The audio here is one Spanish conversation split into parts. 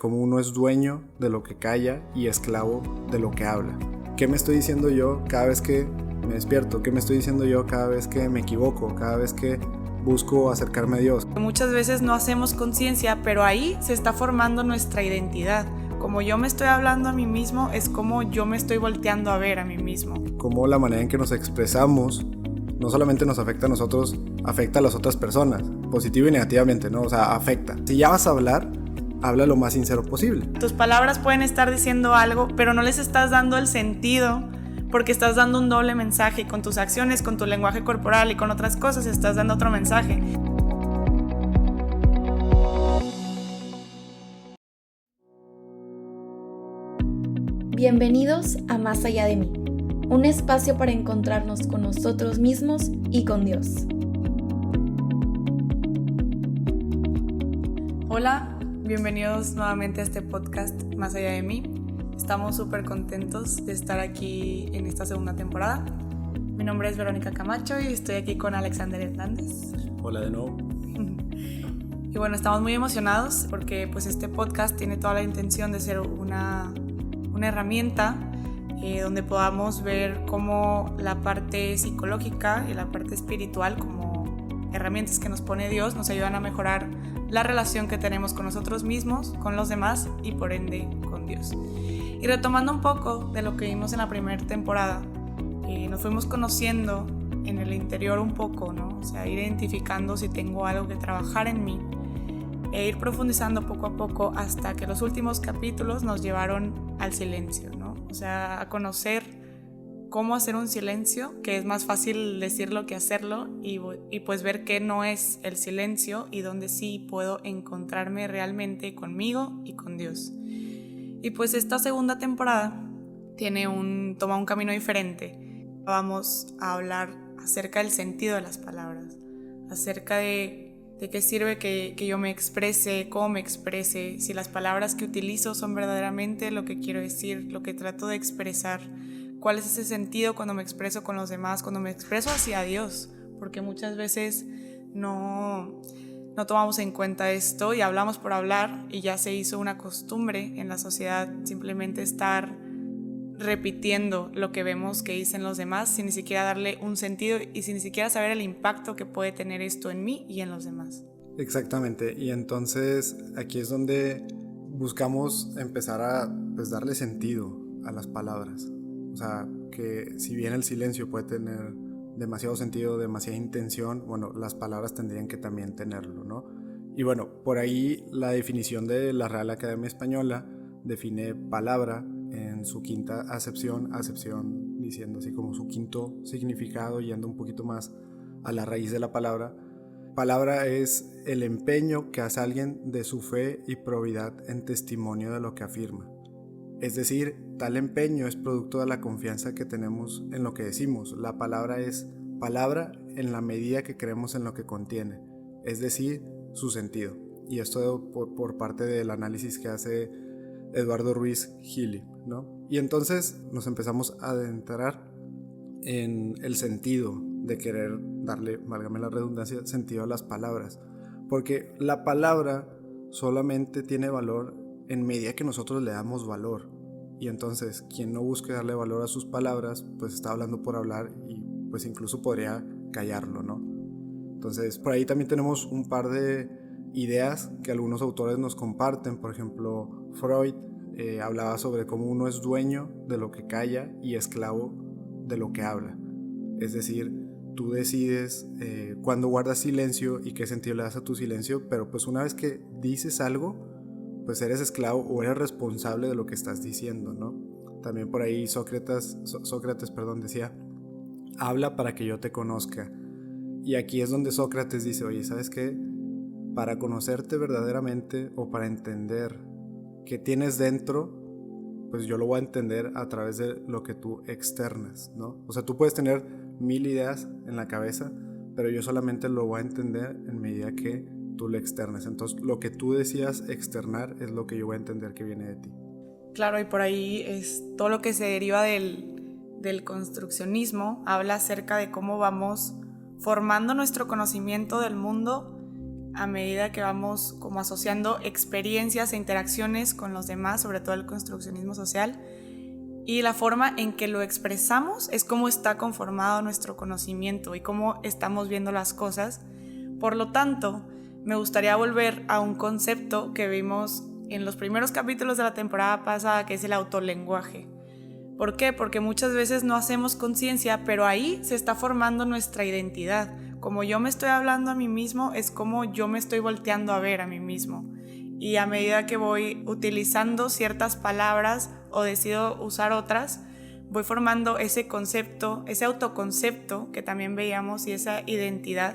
Como uno es dueño de lo que calla y esclavo de lo que habla. ¿Qué me estoy diciendo yo cada vez que me despierto? ¿Qué me estoy diciendo yo cada vez que me equivoco? Cada vez que busco acercarme a Dios. Muchas veces no hacemos conciencia, pero ahí se está formando nuestra identidad. Como yo me estoy hablando a mí mismo, es como yo me estoy volteando a ver a mí mismo. Como la manera en que nos expresamos no solamente nos afecta a nosotros, afecta a las otras personas, positivo y negativamente, ¿no? O sea, afecta. Si ya vas a hablar, habla lo más sincero posible. Tus palabras pueden estar diciendo algo, pero no les estás dando el sentido, porque estás dando un doble mensaje, y con tus acciones, con tu lenguaje corporal y con otras cosas estás dando otro mensaje. Bienvenidos a Más Allá de mí, un espacio para encontrarnos con nosotros mismos y con Dios. Hola, bienvenidos nuevamente a este podcast Más Allá de mí. Estamos súper contentos de estar aquí en esta segunda temporada. Mi nombre es Verónica Camacho y estoy aquí con Alexander Hernández. Hola de nuevo. Y bueno, estamos muy emocionados porque pues este podcast tiene toda la intención de ser una herramienta donde podamos ver cómo la parte psicológica y la parte espiritual, como herramientas que nos pone Dios, nos ayudan a mejorar la relación que tenemos con nosotros mismos, con los demás y por ende con Dios. Y retomando un poco de lo que vimos en la primera temporada, nos fuimos conociendo en el interior un poco, ¿no? O sea, ir identificando si tengo algo que trabajar en mí e ir profundizando poco a poco hasta que los últimos capítulos nos llevaron al silencio, ¿no? O sea, a conocer cómo hacer un silencio, que es más fácil decirlo que hacerlo, y pues ver qué no es el silencio y dónde sí puedo encontrarme realmente conmigo y con Dios. Y pues esta segunda temporada toma un camino diferente. Vamos a hablar acerca del sentido de las palabras, acerca de qué sirve que yo me exprese, cómo me exprese, si las palabras que utilizo son verdaderamente lo que quiero decir, lo que trato de expresar, cuál es ese sentido cuando me expreso con los demás, cuando me expreso hacia Dios, porque muchas veces no tomamos en cuenta esto y hablamos por hablar y ya se hizo una costumbre en la sociedad simplemente estar repitiendo lo que vemos que dicen los demás sin ni siquiera darle un sentido y sin ni siquiera saber el impacto que puede tener esto en mí y en los demás. Exactamente, y entonces aquí es donde buscamos empezar a darle sentido a las palabras. O sea, que si bien el silencio puede tener demasiado sentido, demasiada intención, bueno, las palabras tendrían que también tenerlo, ¿no? Y bueno, por ahí la definición de la Real Academia Española define palabra en su quinta acepción diciendo así como su quinto significado, yendo un poquito más a la raíz de la palabra. Palabra es el empeño que hace alguien de su fe y probidad en testimonio de lo que afirma. Es decir, tal empeño es producto de la confianza que tenemos en lo que decimos. La palabra es palabra en la medida que creemos en lo que contiene, es decir, su sentido. Y esto por parte del análisis que hace Eduardo Ruiz Gili, ¿no? Y entonces nos empezamos a adentrar en el sentido de querer darle, válgame la redundancia, sentido a las palabras. Porque la palabra solamente tiene valor en medida que nosotros le damos valor. Y entonces quien no busque darle valor a sus palabras, pues está hablando por hablar y pues incluso podría callarlo, ¿no? Entonces por ahí también tenemos un par de ideas que algunos autores nos comparten. Por ejemplo, Freud hablaba sobre cómo uno es dueño de lo que calla y esclavo de lo que habla. Es decir, tú decides cuándo guardas silencio y qué sentido le das a tu silencio, pero pues una vez que dices algo, pues eres esclavo o eres responsable de lo que estás diciendo, ¿no? También por ahí Sócrates decía, habla para que yo te conozca. Y aquí es donde Sócrates dice, oye, ¿sabes qué? Para conocerte verdaderamente o para entender qué tienes dentro, pues yo lo voy a entender a través de lo que tú externas, ¿no? O sea, tú puedes tener 1000 ideas en la cabeza, pero yo solamente lo voy a entender en medida que tú lo externes. Entonces, lo que tú decías externar es lo que yo voy a entender que viene de ti. Claro, y por ahí es todo lo que se deriva del construccionismo, habla acerca de cómo vamos formando nuestro conocimiento del mundo a medida que vamos como asociando experiencias e interacciones con los demás, sobre todo el construccionismo social, y la forma en que lo expresamos es cómo está conformado nuestro conocimiento y cómo estamos viendo las cosas. Por lo tanto, me gustaría volver a un concepto que vimos en los primeros capítulos de la temporada pasada, que es el autolenguaje. ¿Por qué? Porque muchas veces no hacemos conciencia, pero ahí se está formando nuestra identidad. Como yo me estoy hablando a mí mismo, es como yo me estoy volteando a ver a mí mismo. Y a medida que voy utilizando ciertas palabras o decido usar otras, voy formando ese concepto, ese autoconcepto que también veíamos y esa identidad.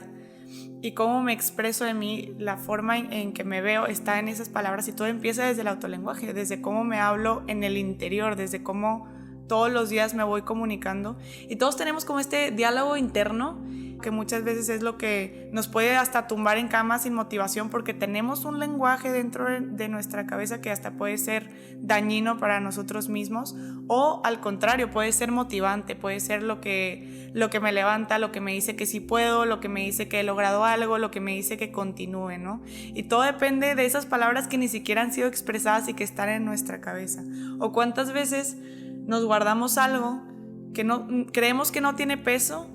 Y cómo me expreso de mí, la forma en que me veo está en esas palabras, y todo empieza desde el autolenguaje, desde cómo me hablo en el interior, desde cómo todos los días me voy comunicando. Y todos tenemos como este diálogo interno que muchas veces es lo que nos puede hasta tumbar en cama sin motivación, porque tenemos un lenguaje dentro de nuestra cabeza que hasta puede ser dañino para nosotros mismos, o al contrario, puede ser motivante, puede ser lo que me levanta, lo que me dice que sí puedo, lo que me dice que he logrado algo, lo que me dice que continúe, ¿no? Y todo depende de esas palabras que ni siquiera han sido expresadas y que están en nuestra cabeza. O cuántas veces nos guardamos algo que no creemos que no tiene peso,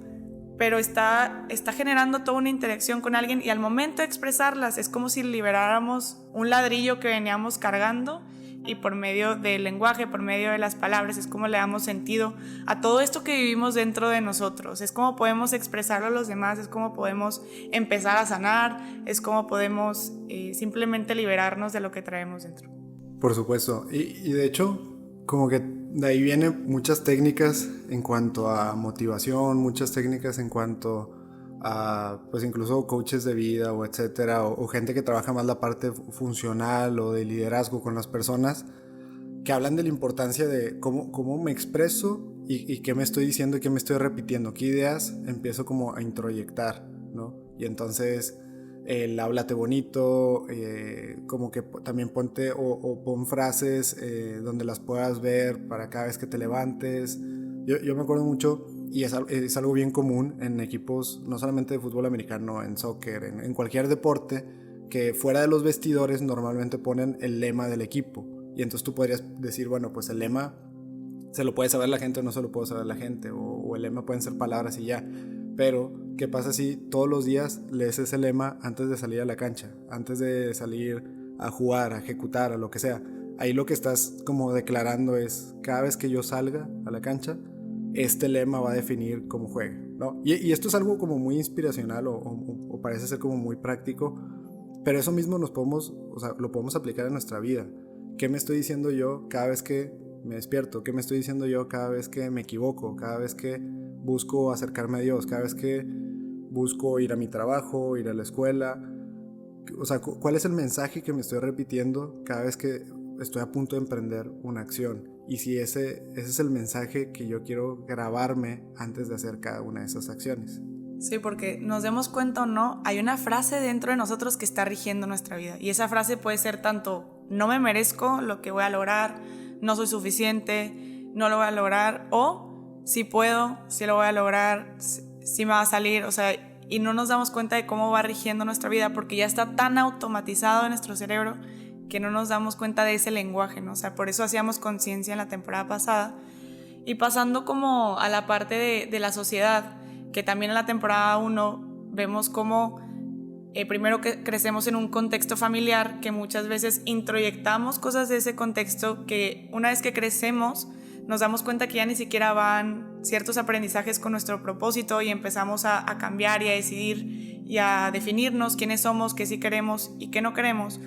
pero está generando toda una interacción con alguien, y al momento de expresarlas es como si liberáramos un ladrillo que veníamos cargando, y por medio del lenguaje, por medio de las palabras, es como le damos sentido a todo esto que vivimos dentro de nosotros. Es como podemos expresarlo a los demás, es como podemos empezar a sanar, es como podemos simplemente liberarnos de lo que traemos dentro. Por supuesto, y de hecho, como que de ahí vienen muchas técnicas en cuanto a motivación, muchas técnicas en cuanto a, pues incluso coaches de vida o etcétera, o gente que trabaja más la parte funcional o de liderazgo con las personas, que hablan de la importancia de cómo me expreso y qué me estoy diciendo y qué me estoy repitiendo, qué ideas empiezo como a introyectar, ¿no? Y entonces el háblate bonito, como que también ponte o pon frases donde las puedas ver para cada vez que te levantes. Yo me acuerdo mucho, y es algo bien común en equipos, no solamente de fútbol americano, en soccer, en cualquier deporte, que fuera de los vestidores normalmente ponen el lema del equipo. Y entonces tú podrías decir, bueno, pues el lema se lo puede saber la gente o no se lo puede saber la gente, o el lema pueden ser palabras y ya. Pero, ¿qué pasa si todos los días lees ese lema antes de salir a la cancha? Antes de salir a jugar, a ejecutar, a lo que sea. Ahí lo que estás como declarando es, cada vez que yo salga a la cancha, este lema va a definir cómo juegue, ¿no? Y esto es algo como muy inspiracional o parece ser como muy práctico, pero eso mismo lo podemos aplicar en nuestra vida. ¿Qué me estoy diciendo yo cada vez que me despierto? ¿Qué me estoy diciendo yo cada vez que me equivoco? Cada vez que busco acercarme a Dios, cada vez que busco ir a mi trabajo, ir a la escuela. O sea, ¿cuál es el mensaje que me estoy repitiendo cada vez que estoy a punto de emprender una acción? Y si ese es el mensaje que yo quiero grabarme antes de hacer cada una de esas acciones. Sí, porque nos demos cuenta o no, hay una frase dentro de nosotros que está rigiendo nuestra vida. Y esa frase puede ser tanto, no me merezco lo que voy a lograr, no soy suficiente, no lo voy a lograr, o sí puedo, sí lo voy a lograr, sí me va a salir, o sea, y no nos damos cuenta de cómo va rigiendo nuestra vida, porque ya está tan automatizado en nuestro cerebro que no nos damos cuenta de ese lenguaje, ¿no? O sea, por eso hacíamos conciencia en la temporada pasada. Y pasando como a la parte de la sociedad, que también en la temporada 1 vemos cómo primero que crecemos en un contexto familiar, que muchas veces introyectamos cosas de ese contexto, que una vez que crecemos nos damos cuenta que ya ni siquiera van ciertos aprendizajes con nuestro propósito, y empezamos a cambiar y a decidir y a definirnos quiénes somos, qué sí queremos y qué no queremos.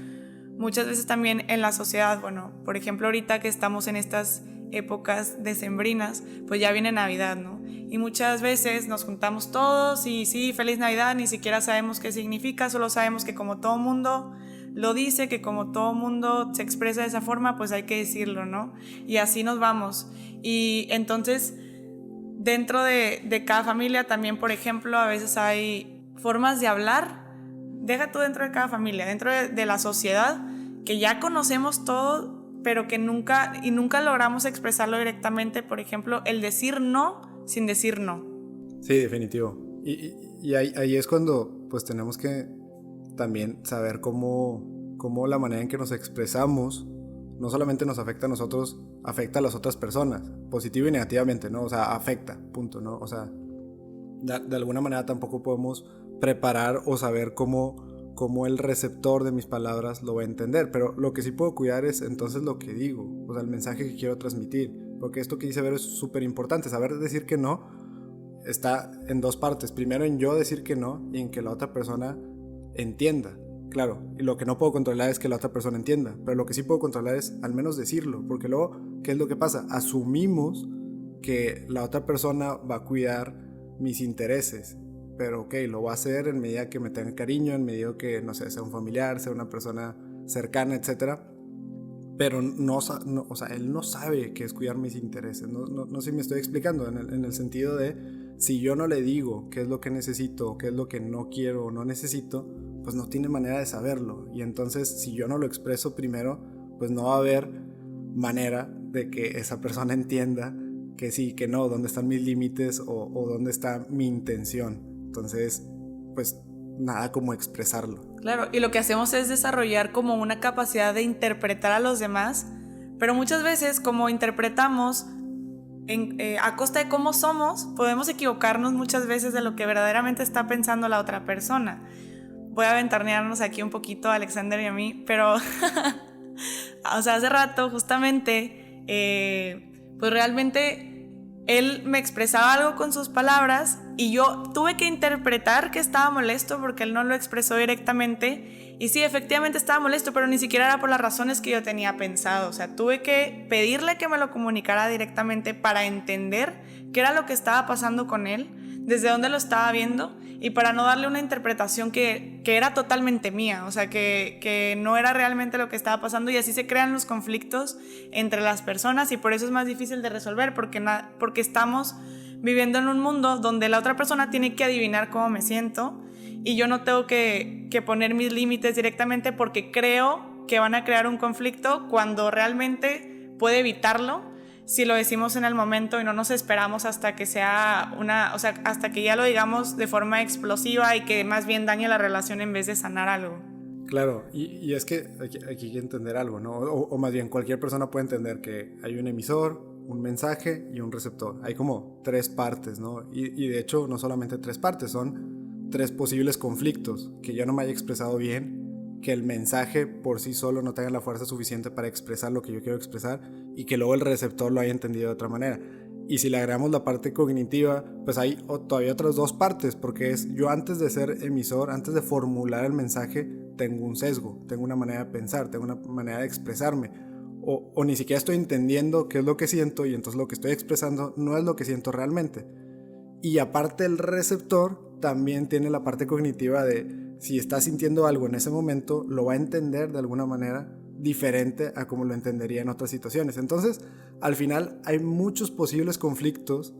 Muchas veces también en la sociedad, bueno, por ejemplo ahorita que estamos en estas épocas decembrinas, pues ya viene Navidad, ¿no? Y muchas veces nos juntamos todos y sí, feliz Navidad, ni siquiera sabemos qué significa, solo sabemos que como todo mundo lo dice, que como todo mundo se expresa de esa forma, pues hay que decirlo, ¿no? Y así nos vamos. Y entonces, dentro de cada familia también, por ejemplo, a veces hay formas de hablar, deja tú dentro de cada familia, dentro de la sociedad, que ya conocemos todo, pero que nunca logramos expresarlo directamente. Por ejemplo, el decir no sin decir no. Sí, definitivo. Y ahí es cuando pues tenemos que también saber cómo la manera en que nos expresamos no solamente nos afecta a nosotros, afecta a las otras personas, positivo y negativamente, ¿no? O sea, afecta, punto, ¿no? O sea, de alguna manera tampoco podemos preparar o saber cómo el receptor de mis palabras lo va a entender, pero lo que sí puedo cuidar es entonces lo que digo, o sea, el mensaje que quiero transmitir, porque esto que dice Vero es súper importante, saber decir que no está en dos partes, primero en yo decir que no y en que la otra persona entienda. Claro, y lo que no puedo controlar es que la otra persona entienda, pero lo que sí puedo controlar es al menos decirlo, porque luego, ¿qué es lo que pasa? Asumimos que la otra persona va a cuidar mis intereses, pero ok, lo va a hacer en medida que me tenga cariño, en medida que, no sé, sea un familiar, sea una persona cercana, etcétera. Pero no, o sea, él no sabe qué es cuidar mis intereses. No sé si me estoy explicando, en el sentido de, si yo no le digo qué es lo que necesito, qué es lo que no quiero o no necesito, pues no tiene manera de saberlo. Y entonces, si yo no lo expreso primero, pues no va a haber manera de que esa persona entienda que sí, que no, dónde están mis límites o dónde está mi intención. Entonces, pues nada como expresarlo. Claro, y lo que hacemos es desarrollar como una capacidad de interpretar a los demás, pero muchas veces como interpretamos a costa de cómo somos, podemos equivocarnos muchas veces de lo que verdaderamente está pensando la otra persona. Voy a aventarnearnos aquí un poquito a Alexander y a mí, pero o sea, hace rato justamente, pues realmente él me expresaba algo con sus palabras y yo tuve que interpretar que estaba molesto porque él no lo expresó directamente. Y sí, efectivamente estaba molesto, pero ni siquiera era por las razones que yo tenía pensado. O sea, tuve que pedirle que me lo comunicara directamente para entender qué era lo que estaba pasando con él, desde dónde lo estaba viendo, y para no darle una interpretación que era totalmente mía, o sea, que no era realmente lo que estaba pasando, y así se crean los conflictos entre las personas, y por eso es más difícil de resolver, porque estamos viviendo en un mundo donde la otra persona tiene que adivinar cómo me siento, y yo no tengo que poner mis límites directamente porque creo que van a crear un conflicto cuando realmente puede evitarlo si lo decimos en el momento y no nos esperamos hasta que sea o sea, hasta que ya lo digamos de forma explosiva y que más bien dañe la relación en vez de sanar algo. Claro, y es que aquí hay que entender algo, ¿no? O más bien cualquier persona puede entender que hay un emisor, un mensaje y un receptor. Hay como tres partes, ¿no? Y de hecho no solamente tres partes, son tres posibles conflictos, que yo no me haya expresado bien, que el mensaje por sí solo no tenga la fuerza suficiente para expresar lo que yo quiero expresar y que luego el receptor lo haya entendido de otra manera. Y si le agregamos la parte cognitiva, pues hay todavía otras dos partes, porque es yo antes de ser emisor, antes de formular el mensaje, tengo un sesgo, tengo una manera de pensar, tengo una manera de expresarme, o ni siquiera estoy entendiendo qué es lo que siento y entonces lo que estoy expresando no es lo que siento realmente. Y aparte el receptor también tiene la parte cognitiva de si está sintiendo algo en ese momento, lo va a entender de alguna manera diferente a como lo entendería en otras situaciones. Entonces, al final hay muchos posibles conflictos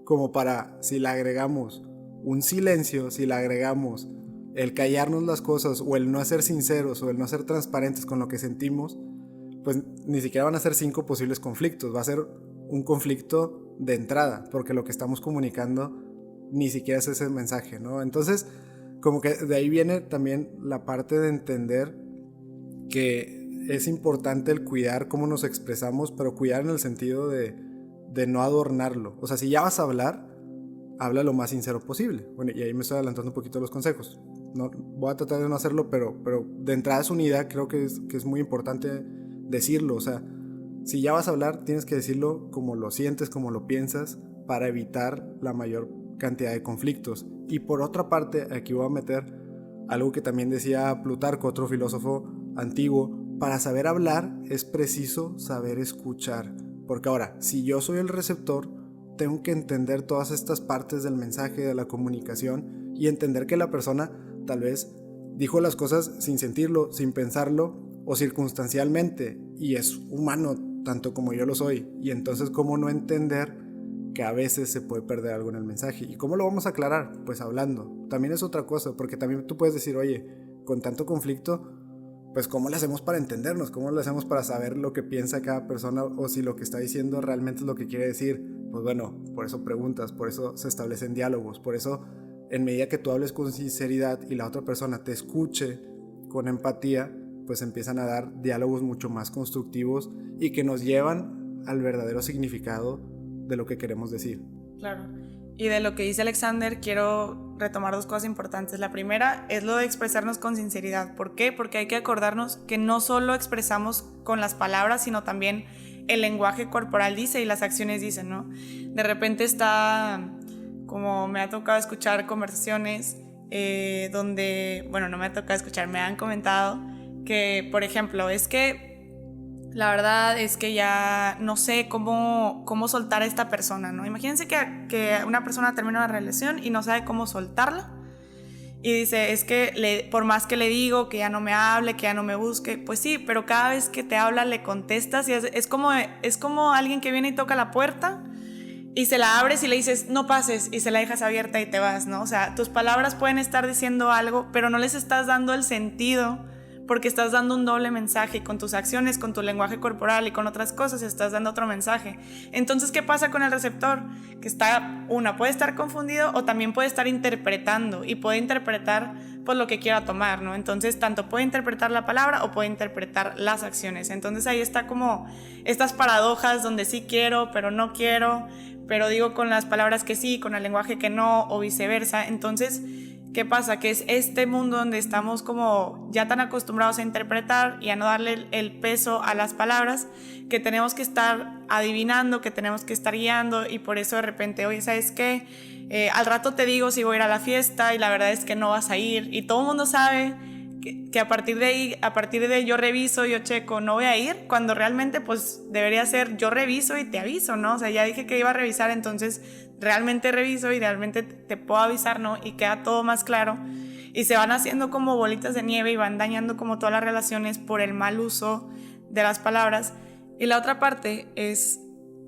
como para, si le agregamos un silencio, si le agregamos el callarnos las cosas o el no ser sinceros o el no ser transparentes con lo que sentimos, pues ni siquiera van a ser 5 posibles conflictos, va a ser un conflicto de entrada, porque lo que estamos comunicando ni siquiera es ese mensaje, ¿no? Entonces, como que de ahí viene también la parte de entender que es importante el cuidar cómo nos expresamos, pero cuidar en el sentido de no adornarlo. O sea, si ya vas a hablar, habla lo más sincero posible. Bueno, y ahí me estoy adelantando un poquito los consejos. No, voy a tratar de no hacerlo, pero de entrada es una idea, creo que es muy importante decirlo. O sea, si ya vas a hablar, tienes que decirlo como lo sientes, como lo piensas, para evitar la mayor cantidad de conflictos. Y por otra parte, aquí voy a meter algo que también decía Plutarco, otro filósofo antiguo: para saber hablar es preciso saber escuchar. Porque ahora, si yo soy el receptor, tengo que entender todas estas partes del mensaje, de la comunicación, y entender que la persona tal vez dijo las cosas sin sentirlo, sin pensarlo o circunstancialmente, y es humano tanto como yo lo soy. Y entonces, ¿cómo no entender que a veces se puede perder algo en el mensaje? ¿Y cómo lo vamos a aclarar? Pues hablando. También es otra cosa, porque también tú puedes decir, oye, con tanto conflicto, pues ¿cómo le hacemos para entendernos? ¿Cómo le hacemos para saber lo que piensa cada persona o si lo que está diciendo realmente es lo que quiere decir? Pues bueno, por eso preguntas, por eso se establecen diálogos, por eso en medida que tú hables con sinceridad y la otra persona te escuche con empatía, pues empiezan a dar diálogos mucho más constructivos y que nos llevan al verdadero significado de lo que queremos decir. Claro. Y de lo que dice Alexander, quiero retomar 2 cosas importantes. La primera es lo de expresarnos con sinceridad. ¿Por qué? Porque hay que acordarnos que no solo expresamos con las palabras, sino también el lenguaje corporal dice y las acciones dicen, ¿no? De repente está, como me ha tocado escuchar conversaciones donde, bueno, no me ha tocado escuchar, me han comentado que, por ejemplo, es que la verdad es que ya no sé cómo soltar a esta persona, ¿no? Imagínense que una persona termina una relación y no sabe cómo soltarla. Y dice, es que por más que le digo que ya no me hable, que ya no me busque, pues sí, pero cada vez que te habla le contestas y es como alguien que viene y toca la puerta y se la abres y le dices, no pases, y se la dejas abierta y te vas, ¿no? O sea, tus palabras pueden estar diciendo algo, pero no les estás dando el sentido porque estás dando un doble mensaje y con tus acciones, con tu lenguaje corporal y con otras cosas estás dando otro mensaje. Entonces, ¿qué pasa con el receptor? Que puede estar confundido o también puede estar interpretando y puede interpretar pues lo que quiera tomar, ¿no? Entonces, tanto puede interpretar la palabra o puede interpretar las acciones. Entonces, ahí está como estas paradojas donde sí quiero, pero no quiero, pero digo con las palabras que sí, con el lenguaje que no o viceversa. Entonces, ¿qué pasa? Que es este mundo donde estamos como ya tan acostumbrados a interpretar y a no darle el peso a las palabras, que tenemos que estar adivinando, que tenemos que estar guiando, y por eso de repente, oye, ¿sabes qué? Al rato te digo si voy a ir a la fiesta y la verdad es que no vas a ir, y todo el mundo sabe que a partir de yo reviso, yo checo, no voy a ir, cuando realmente pues debería ser yo reviso y te aviso, ¿no? O sea, ya dije que iba a revisar, entonces realmente reviso y realmente te puedo avisar, ¿no? Y queda todo más claro. Y se van haciendo como bolitas de nieve y van dañando como todas las relaciones por el mal uso de las palabras. Y la otra parte es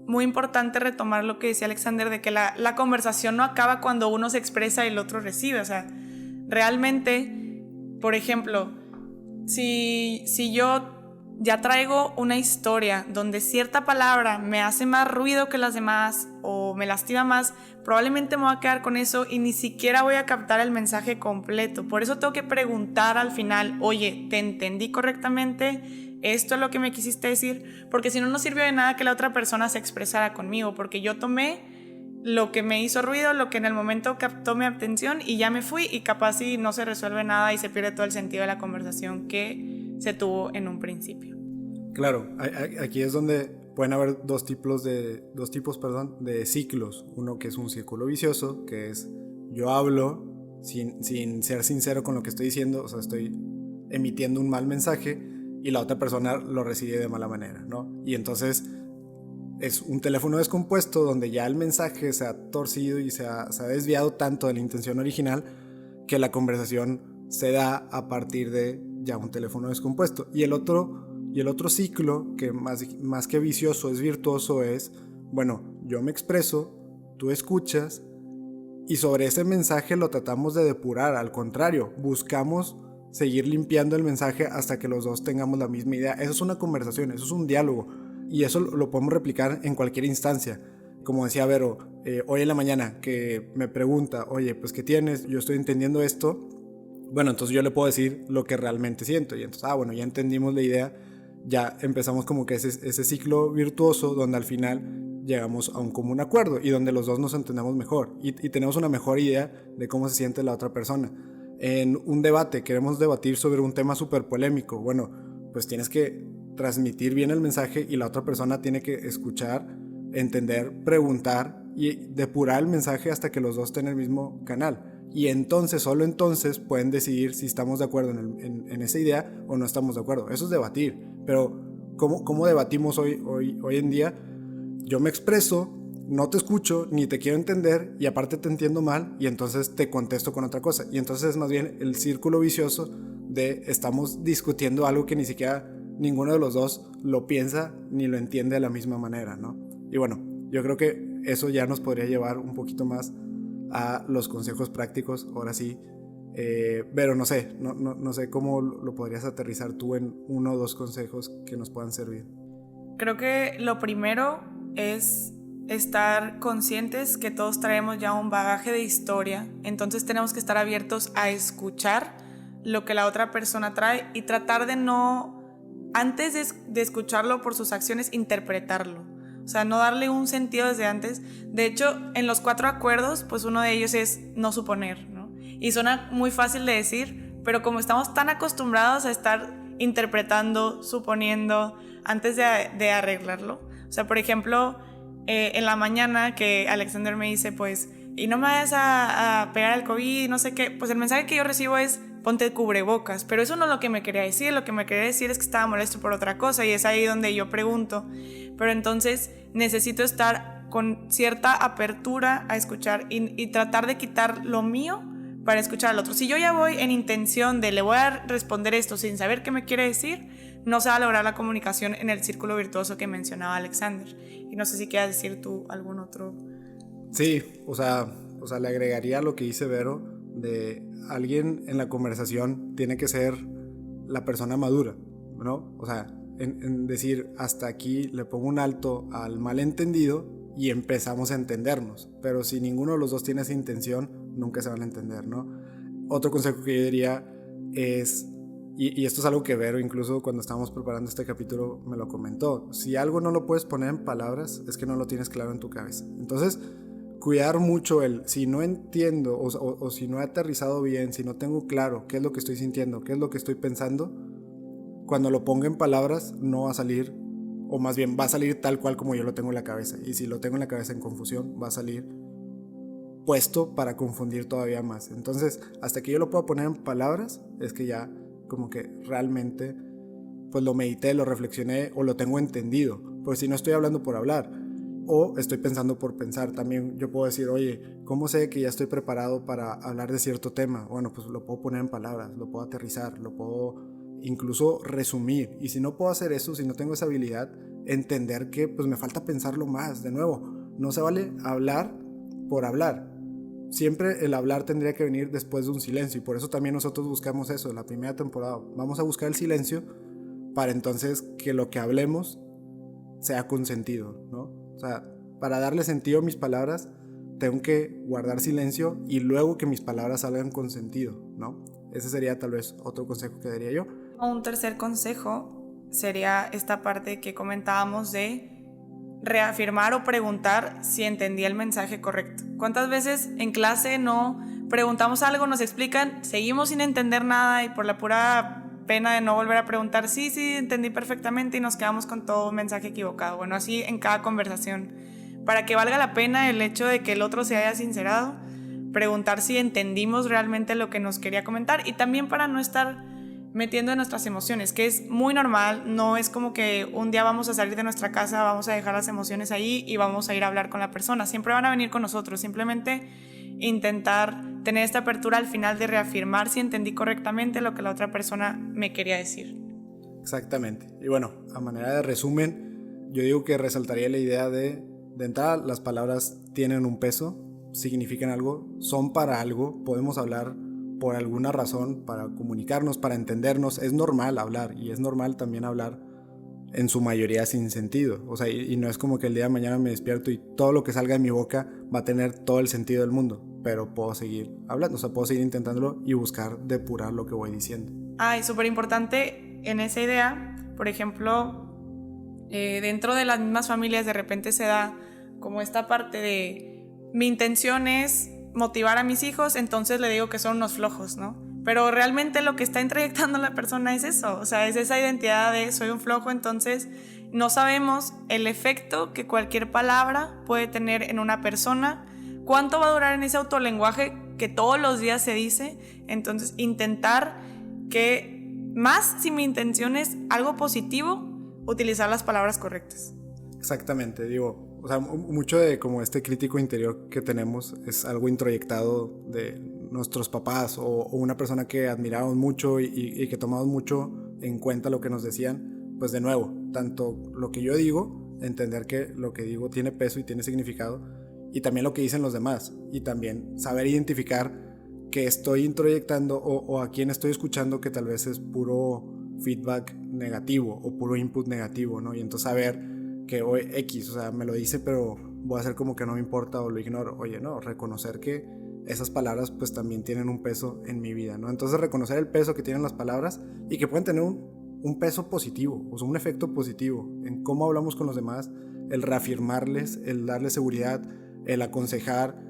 muy importante retomar lo que decía Alexander, de que la conversación no acaba cuando uno se expresa y el otro recibe. O sea, realmente, por ejemplo, si yo ya traigo una historia donde cierta palabra me hace más ruido que las demás o me lastima más, probablemente me voy a quedar con eso y ni siquiera voy a captar el mensaje completo. Por eso tengo que preguntar al final, oye, ¿te entendí correctamente? ¿Esto es lo que me quisiste decir? Porque si no, no sirvió de nada que la otra persona se expresara conmigo, porque yo tomé lo que me hizo ruido, lo que en el momento captó mi atención y ya me fui, y capaz si no se resuelve nada y se pierde todo el sentido de la conversación que se tuvo en un principio. Claro, aquí es donde pueden haber dos tipos de ciclos. Uno que es un círculo vicioso, que es yo hablo sin ser sincero con lo que estoy diciendo, o sea, estoy emitiendo un mal mensaje y la otra persona lo recibe de mala manera, ¿no? Y entonces es un teléfono descompuesto donde ya el mensaje se ha torcido y se ha desviado tanto de la intención original que la conversación se da a partir de ya un teléfono descompuesto. Y el otro ciclo, que más que vicioso es virtuoso, es, bueno, yo me expreso, tú escuchas y sobre ese mensaje lo tratamos de depurar. Al contrario, buscamos seguir limpiando el mensaje hasta que los dos tengamos la misma idea. Eso es una conversación, eso es un diálogo. Y eso lo podemos replicar en cualquier instancia. Como decía Vero, hoy en la mañana que me pregunta, oye, pues ¿qué tienes? Yo estoy entendiendo esto. Bueno, entonces yo le puedo decir lo que realmente siento. Y entonces, bueno, ya entendimos la idea. Ya empezamos como que ese ciclo virtuoso donde al final llegamos a un común acuerdo y donde los dos nos entendemos mejor y tenemos una mejor idea de cómo se siente la otra persona. En un debate, queremos debatir sobre un tema súper polémico. Bueno, pues tienes que transmitir bien el mensaje y la otra persona tiene que escuchar, entender, preguntar y depurar el mensaje hasta que los dos estén en el mismo canal. Y entonces, solo entonces pueden decidir si estamos de acuerdo en esa idea o no estamos de acuerdo. Eso es debatir. Pero ¿cómo debatimos hoy en día? Yo me expreso, no te escucho, ni te quiero entender y aparte te entiendo mal y entonces te contesto con otra cosa. Y entonces es más bien el círculo vicioso de estamos discutiendo algo que ni siquiera ninguno de los dos lo piensa ni lo entiende de la misma manera, ¿no? Y bueno, yo creo que eso ya nos podría llevar un poquito más a los consejos prácticos, ahora sí. Pero no sé cómo lo podrías aterrizar tú en 1 o 2 consejos que nos puedan servir. Creo que lo primero es estar conscientes que todos traemos ya un bagaje de historia, entonces tenemos que estar abiertos a escuchar lo que la otra persona trae y tratar de no, antes de escucharlo por sus acciones, interpretarlo. O sea, no darle un sentido desde antes. De hecho, en los 4 acuerdos, pues uno de ellos es no suponer, ¿no? Y suena muy fácil de decir, pero como estamos tan acostumbrados a estar interpretando, suponiendo, antes de arreglarlo. O sea, por ejemplo, en la mañana que Alexander me dice, pues, y no me vayas a pegar el COVID, no sé qué, pues el mensaje que yo recibo es, ponte cubrebocas, pero eso no es lo que me quería decir. Lo que me quería decir es que estaba molesto por otra cosa, y es ahí donde yo pregunto, pero entonces necesito estar con cierta apertura a escuchar y tratar de quitar lo mío para escuchar al otro. Si yo ya voy en intención de le voy a responder esto sin saber qué me quiere decir, no se va a lograr la comunicación en el círculo virtuoso que mencionaba Alexander. Y no sé si quieras decir tú algún otro. Sí, o sea, le agregaría lo que dice Vero, de alguien en la conversación tiene que ser la persona madura, ¿no? O sea, en decir, hasta aquí le pongo un alto al malentendido y empezamos a entendernos. Pero si ninguno de los dos tiene esa intención, nunca se van a entender, ¿no? Otro consejo que yo diría es, y esto es algo que Vero, incluso cuando estábamos preparando este capítulo, me lo comentó: si algo no lo puedes poner en palabras, es que no lo tienes claro en tu cabeza. Entonces, cuidar mucho si no entiendo o si no he aterrizado bien, si no tengo claro qué es lo que estoy sintiendo, qué es lo que estoy pensando, cuando lo ponga en palabras no va a salir, o más bien va a salir tal cual como yo lo tengo en la cabeza. Y si lo tengo en la cabeza en confusión, va a salir puesto para confundir todavía más. Entonces, hasta que yo lo pueda poner en palabras, es que ya como que realmente pues lo medité, lo reflexioné o lo tengo entendido. Pues si no estoy hablando por hablar, o estoy pensando por pensar, también yo puedo decir, oye, ¿cómo sé que ya estoy preparado para hablar de cierto tema? Bueno, pues lo puedo poner en palabras, lo puedo aterrizar, lo puedo incluso resumir. Y si no puedo hacer eso, si no tengo esa habilidad, entender que pues me falta pensarlo más. De nuevo, no se vale hablar por hablar. Siempre el hablar tendría que venir después de un silencio, y por eso también nosotros buscamos eso en la primera temporada. Vamos a buscar el silencio para entonces que lo que hablemos sea con sentido, ¿no? O sea, para darle sentido a mis palabras, tengo que guardar silencio y luego que mis palabras salgan con sentido, ¿no? Ese sería tal vez otro consejo que daría yo. Un tercer consejo sería esta parte que comentábamos de reafirmar o preguntar si entendí el mensaje correcto. ¿Cuántas veces en clase no preguntamos algo, nos explican, seguimos sin entender nada y por la pura pena de no volver a preguntar, sí, entendí perfectamente, y nos quedamos con todo un mensaje equivocado? Bueno, así en cada conversación. Para que valga la pena el hecho de que el otro se haya sincerado, preguntar si entendimos realmente lo que nos quería comentar, y también para no estar metiendo en nuestras emociones, que es muy normal. No es como que un día vamos a salir de nuestra casa, vamos a dejar las emociones ahí y vamos a ir a hablar con la persona. Siempre van a venir con nosotros. Simplemente intentar tener esta apertura al final de reafirmar si entendí correctamente lo que la otra persona me quería decir. Exactamente. Y bueno, a manera de resumen, yo digo que resaltaría la idea de entrada, las palabras tienen un peso, significan algo, son para algo, podemos hablar por alguna razón, para comunicarnos, para entendernos. Es normal hablar, y es normal también hablar en su mayoría sin sentido. O sea, y no es como que el día de mañana me despierto y todo lo que salga de mi boca va a tener todo el sentido del mundo, pero puedo seguir hablando, o sea, puedo seguir intentándolo y buscar depurar lo que voy diciendo. Y súper importante en esa idea, por ejemplo, dentro de las mismas familias de repente se da como esta parte de mi intención es motivar a mis hijos, entonces le digo que son unos flojos, ¿no? Pero realmente lo que está introyectando la persona es eso, o sea, es esa identidad de soy un flojo. Entonces no sabemos el efecto que cualquier palabra puede tener en una persona, cuánto va a durar en ese autolenguaje que todos los días se dice. Entonces intentar que, más si mi intención es algo positivo, utilizar las palabras correctas. Exactamente, digo, o sea, mucho de como este crítico interior que tenemos es algo introyectado de nuestros papás o una persona que admiramos mucho y que tomamos mucho en cuenta lo que nos decían. Pues de nuevo, tanto lo que yo digo, entender que lo que digo tiene peso y tiene significado, y también lo que dicen los demás, y también saber identificar que estoy introyectando o a quién estoy escuchando que tal vez es puro feedback negativo o puro input negativo, ¿no? Y entonces saber que X, o sea, me lo dice, pero voy a hacer como que no me importa o lo ignoro. Oye, no, reconocer que esas palabras pues también tienen un peso en mi vida, ¿no? Entonces reconocer el peso que tienen las palabras y que pueden tener un peso positivo, o sea, un efecto positivo en cómo hablamos con los demás, el reafirmarles, el darles seguridad, el aconsejar,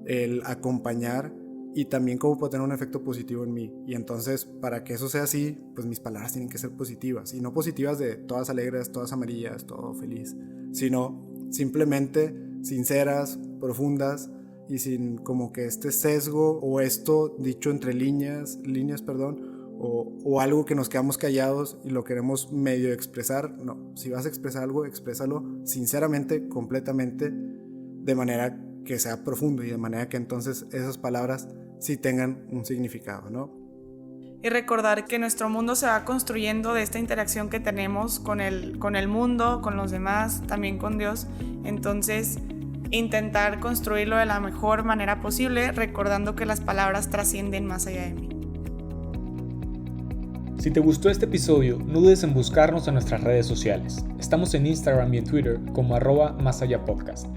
el acompañar, y también cómo puede tener un efecto positivo en mí. Y entonces, para que eso sea así, pues mis palabras tienen que ser positivas, y no positivas de todas alegres, todas amarillas, todo feliz, sino simplemente sinceras, profundas, y sin como que este sesgo o esto dicho entre líneas, o algo que nos quedamos callados y lo queremos medio expresar. No, si vas a expresar algo, exprésalo sinceramente, completamente, de manera que sea profundo y de manera que entonces esas palabras sí tengan un significado, ¿no? Y recordar que nuestro mundo se va construyendo de esta interacción que tenemos con el mundo, con los demás, también con Dios. Entonces, intentar construirlo de la mejor manera posible, recordando que las palabras trascienden más allá de mí. Si te gustó este episodio, no dudes en buscarnos en nuestras redes sociales. Estamos en Instagram y en Twitter como @másallapodcast.